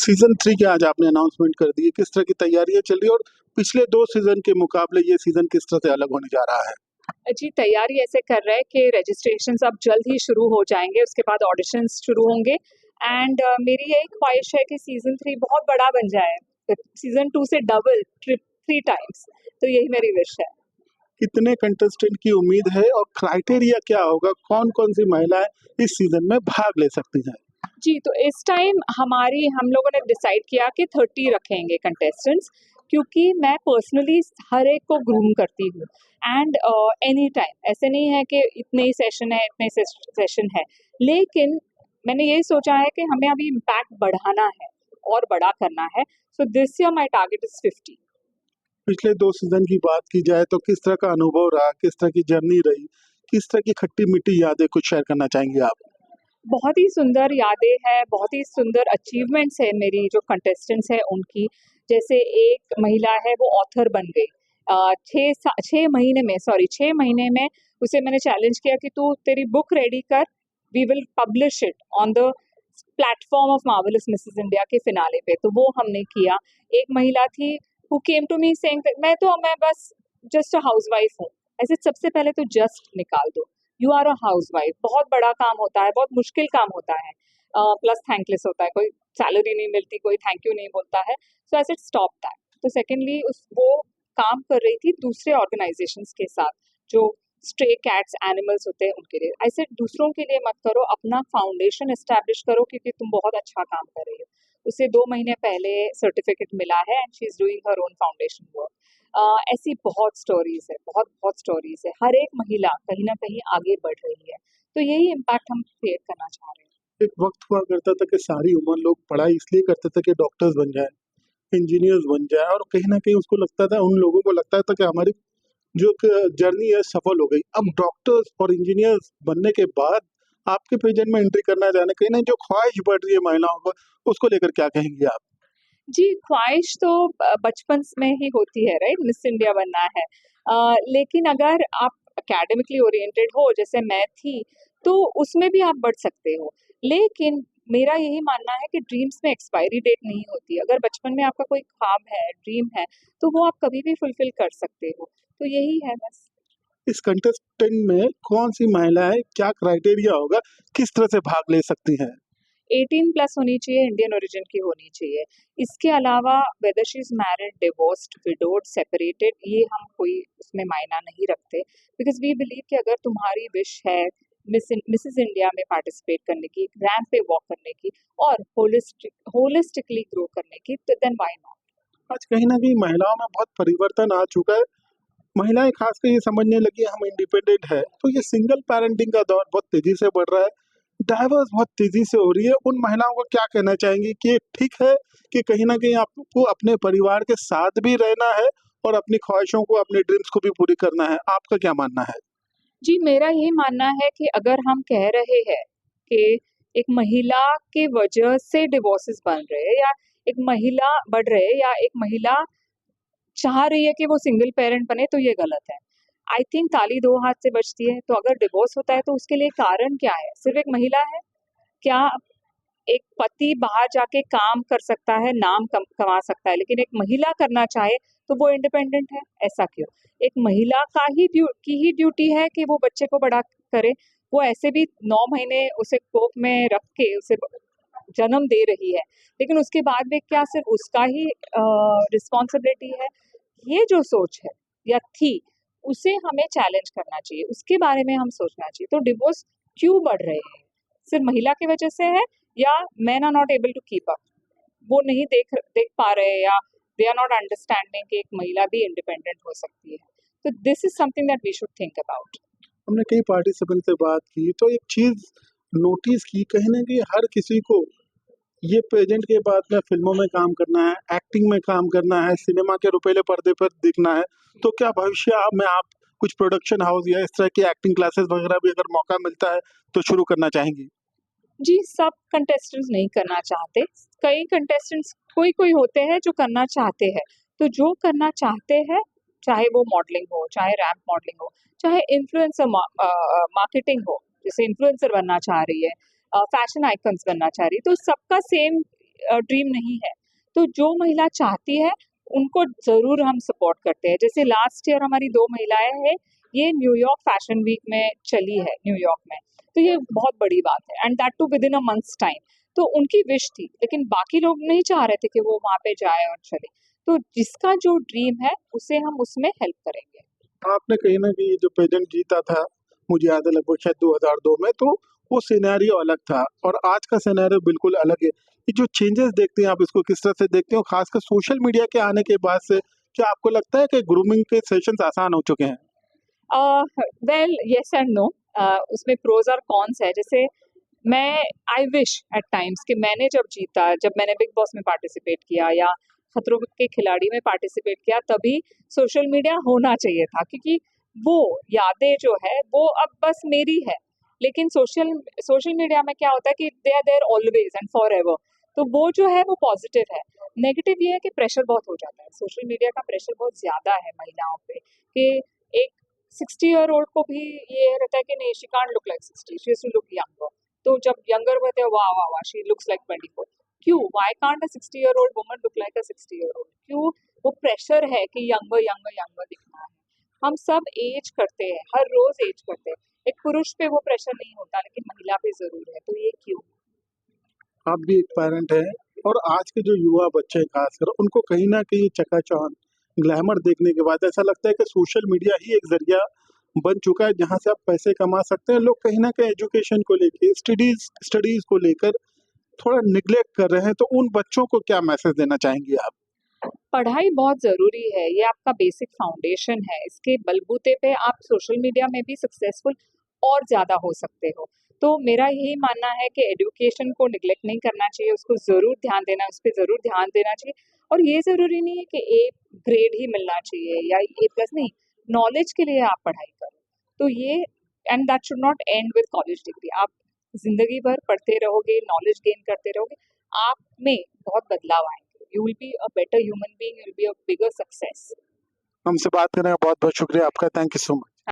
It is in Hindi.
सीज़न 3 की आज आपने अनाउंसमेंट कर दी है, किस तरह की तैयारियाँ चल रही है और पिछले 2 सीज़न के मुकाबले ये सीज़न किस तरह से अलग होने जा रहा है? जी, तैयारी ऐसे कर रहे हैं कि रजिस्ट्रेशंस अब जल्द ही शुरू हो जाएँगे, उसके बाद ऑडिशंस शुरू होंगे एंड मेरी यही ख्वाहिश है कि सीज़न 3 बहुत बड़ा बन जाए, सीज़न 2 से डबल, 3 टाइम्स, तो यही मेरी विश है। कितने कंटेस्टेंट की उम्मीद है और क्राइटेरिया क्या होगा? कौन-कौन सी महिलाएँ इस सीज़न में भाग ले सकती हैं? जी, तो इस टाइम हम लोगों ने डिसाइड किया कि 30 रखेंगे कंटेस्टेंट्स क्योंकि मैं पर्सनली हर एक को ग्रूम करती हूँ एंड एनी टाइम ऐसे नहीं है कि इतने ही सेशन है, इतने सेशन है, लेकिन मैंने यही सोचा है कि हमें अभी इम्पैक्ट बढ़ाना है और बड़ा करना है, so this year my target is 50। पिछले 2 सीज़न की बात की जाए तो किस तरह का अनुभव रहा? किस तरह की जर्नी रही? किस तरह की खट्टी-मीठी यादें कुछ शेयर करना चाहेंगी आप? बहुत ही सुंदर यादें हैं, बहुत ही सुंदर अचीवमेंट्स है मेरी जो कंटेस्टेंट्स हैं उनकी। जैसे एक महिला है वो ऑथर बन गई। 6 महीने में उसे मैंने चैलेंज किया कि तू तेरी बुक रेडी कर, we will publish it on the platform of marvellous Mrs India के फिनाले पे, तो वो हमने किया। एक महिला थी who came to me saying मैं बस जस्ट अ हाउसवाइफ हूँ। ऐसे सबसे पहले तो जस्ट निकाल दो, यू आर अ हाउसवाइफ, बहुत बड़ा काम होता है, बहुत मुश्किल काम होता है, प्लस थैंकलेस होता है, कोई सैलरी नहीं मिलती, कोई थैंक यू नहीं बोलता है, सो आई सेड स्टॉप दैट। तो सेकेंडली उस वो काम कर रही थी दूसरे ऑर्गेनाइजेशंस के साथ जो स्ट्रे कैट्स एनिमल्स होते हैं उनके लिए। ऐसे दूसरों के लिए मत करो, अपना फाउंडेशन एस्टैब्लिश करो क्योंकि तुम बहुत अच्छा काम कर रही हो। उसे 2 महीने पहले सर्टिफिकेट मिला है and she is doing her own foundation work. ऐसी बहुत स्टोरीज है, बहुत बहुत स्टोरीज है, हर एक महिला कहीं ना कहीं आगे बढ़ रही है, तो यही इम्पैक्ट हम क्रिएट करना चाह रहे हैं। एक वक़्त हुआ करता था कि सारी उम्र लोग पढ़ाई इसलिए करते थे कि डॉक्टर्स बन जाएँ, इंजीनियर्स बन जाएँ और कहीं न कहीं उसको लगता था उन लोगों को लगता था कि हमारी जो क जर्नी है सफल हो गई। अब डॉक्टर्स और इंजीनियर्स बनने के बाद आपके पेजेंट में एंट्री करना चाहना कहीं न जो ख़्वाहिश बढ़ रही है महिलाओं को, उसको लेकर क्या कहेंगी आप? जी, ख्वाहिश तो बचपन में ही होती है, राइट? मिस इंडिया बनना है। लेकिन अगर आप एकेडमिकली ओरिएंटेड हो, जैसे मैं थी, तो उसमें भी आप बढ़ सकते हो। लेकिन मेरा यही मानना है कि ड्रीम्स में एक्सपायरी डेट नहीं होती। अगर बचपन में आपका कोई ख्वाब है, ड्रीम है, तो वो आप कभी भी फुलफिल कर सकते हो। तो यही है बस। इस कंटेस्टेंट में कौन-सी महिलाएँ क्या क्राइटेरिया होगा, किस तरह से भाग ले सकती हैं? 18 प्लस होनी चाहिए, इंडियन ओरिजिन की होनी चाहिए। इसके अलावा whether she is married, divorced, widowed, separated, ये हम कोई उसमें मायना नहीं रखते बिकॉज़ वी बिलीव कि अगर तुम्हारी विश है मिसेस इंडिया में पार्टिसिपेट करने की, रैंप पे वॉक करने की और होलिस्टिकली ग्रो करने की, तो देन व्हाई नॉट? आज कहीं न कहीं महिलाओं में बहुत परिवर्तन आ चुका है। महिलाएँ ख़ासकर ये समझने लगी हैं हम इंडिपेंडेंट हैं, तो ये सिंगल पैरेंटिंग का दौर बहुत तेज़ी से बढ़ रहा है। डाइवोर्स बहुत तेज़ी से हो रही है। उन महिलाओं को क्या कहना चाहेंगी कि ये ठीक है कि कहीं न कहीं आपको अपने परिवार के साथ भी रहना है और अपनी ख़्वाहिशों को, अपने ड्रीम्स को भी पूरी करना है? आपका क्या मानना है? जी, मेरा यही मानना है कि अगर हम कह रहे हैं कि एक महिला के वजह से डिवोर्सेस बन रहे हैं या एक महिला बढ़ रहे हैं या एक महिला चाह रही है कि वो सिंगल पेरेंट बने, तो ये गलत है। आई थिंक ताली 2 हाथ से बजती है, तो अगर डिवोर्स होता है तो उसके लिए कारण क्या है? सिर्फ़ एक महिला है? क्या एक पति बाहर जाके काम कर सकता है, नाम कमा सकता है, लेकिन एक महिला करना चाहे तो वो इंडिपेंडेंट है, ऐसा क्यों? एक महिला का ही ड्यूटी है कि वो बच्चे को बड़ा करे, वो ऐसे भी 9 महीने उसे कोख में रख के उसे जन्म दे रही है, लेकिन उसके बाद भी क्या सिर्फ उसका ही रिस्पॉन्सिबिलिटी है? ये जो सोच है या थी, उसे हमें चैलेंज करना चाहिए, उसके बारे में हम सोचना चाहिए। तो डिवोर्स क्यों बढ़ रहे हैं? सिर्फ महिला की वजह से है या men are not able to keep up? वो नहीं देख देख पा रहे या दे आर नॉट अंडरस्टैंडिंग कि एक महिला भी इंडिपेंडेंट हो सकती है। तो this is something that we should think about. हमने कई पार्टिसिपेंट से बात की, तो एक चीज़ नोटिस की कहीं न कहीं हर किसी को ये प्रेज़ेंट के बाद में फ़िल्मों में काम करना है, एक्टिंग में काम करना है, सिनेमा के रुपैले पर्दे पर दिखना है। तो क्या भविष्य में आप कुछ प्रोडक्शन हाउस या इस तरह की एक्टिंग क्लासेस वग़ैरह भी अगर मौका मिलता है, तो शुरू करना चाहेंगी? जी, सब कंटेस्टेंट्स नहीं करना चाहते। कई कंटेस्टेंट्स कोई-कोई होते हैं जो करना चाहते हैं। तो जो करना चाहते हैं, चाहे वो मॉडलिंग हो, चाहे रैंप मॉडलिंग हो, चाहे मार्केटिंग हो, जैसे इन्फ्लुएंसर बनना चाह रही है, फैशन आइकन्स बनना चाह रही है, तो सबका सेम ड्रीम नहीं है। तो जो महिला चाहती है उनको जरूर हम सपोर्ट करते हैं। जैसे लास्ट ईयर हमारी 2 महिलाएं हैं, ये न्यूयॉर्क फैशन वीक में चली है न्यूयॉर्क में, तो ये बहुत बड़ी बात है, and that too within a month's time. तो उनकी विश थी, लेकिन बाकी लोग नहीं चाह रहे थे कि वो वहां पे जाए और चले। तो जिसका जो ड्रीम है उसे हम उसमें हेल्प करेंगे। आपने कहीं ना कहीं जो पेजेंट जीता था, मुझे याद है लगभग शायद 2002 में, तो वो सिनेरियो अलग था और आज का सिनेरियो बिल्कुल अलग है। ये जो चेंजेस देखते हैं आप, इसको किस तरह से देखते हो, खासकर सोशल मीडिया के आने के बाद से? क्या आपको लगता है कि ग्रूमिंग के सेशंस आसान हो चुके हैं? वेल येस एंड नो, उसमें प्रोज और कॉन्स है। जैसे मैं आई विश एट टाइम्स कि मैंने जब जीता, जब मैंने बिग बॉस में पार्टिसिपेट किया या खतरों के खिलाड़ी में पार्टिसिपेट किया, तभी सोशल मीडिया होना चाहिए था, क्योंकि वो यादें जो है वो अब बस मेरी है। लेकिन सोशल सोशल मीडिया में क्या होता है कि they are there always and for ever, तो वो जो है वो पॉजिटिव है। नेगेटिव ये है कि प्रेशर बहुत हो जाता है, सोशल मीडिया का प्रेशर बहुत ज्यादा है महिलाओं पे, कि एक 60 ईयर ओल्ड को भी ये रहता है कि नहीं, she can't look like 60, she has to look younger. तो जब यंगर होते हैं, वाह वाह वाह, शी लुक्स लाइक 24। क्यों, why can't uh 60 year old woman look like a 60 year old? क्यों वो प्रेशर है कि यंगर यंगर यंगर दिखना है? हम सब एज करते हैं, हर रोज एज करते हैं। एक पुरुष पे वो प्रेशर नहीं होता, लेकिन महिला पे जरूर है। तो ये क्यों? आप भी एक पेरेंट हैं, और आज के जो युवा बच्चे हैं खासकर, उनको कहीं ना कहीं चकाचौंध ग्लैमर देखने के बाद ऐसा लगता है कि सोशल मीडिया ही एक जरिया बन चुका है जहां से आप पैसे कमा सकते हैं। लोग कहीं ना कहीं एजुकेशन को लेके, स्टडीज को लेकर थोड़ा निग्लेक्ट कर रहे हैं, तो उन बच्चों को क्या मैसेज देना चाहेंगी आप? पढ़ाई बहुत जरूरी है, ये आपका बेसिक फाउंडेशन है। इसके बलबूते पे आप सोशल मीडिया में भी सक्सेसफुल और ज्यादा हो सकते हो। तो मेरा यही मानना है कि एजुकेशन को निगलेक्ट नहीं करना चाहिए, उसको जरूर ध्यान देना, उस पर जरूर ध्यान देना चाहिए। और ये जरूरी नहीं है कि ए ग्रेड ही मिलना चाहिए या A+ नहीं, नॉलेज के लिए आप पढ़ाई करो। तो ये, and that should not and with college degree. आप जिंदगी भर पढ़ते रहोगे, नॉलेज गेन करते रहोगे, आप में बहुत बदलाव आएंगे। You will be a better human being, you will be a bigger success. हमसे बात करने का बहुत बहुत शुक्रिया आपका। Thank you so much.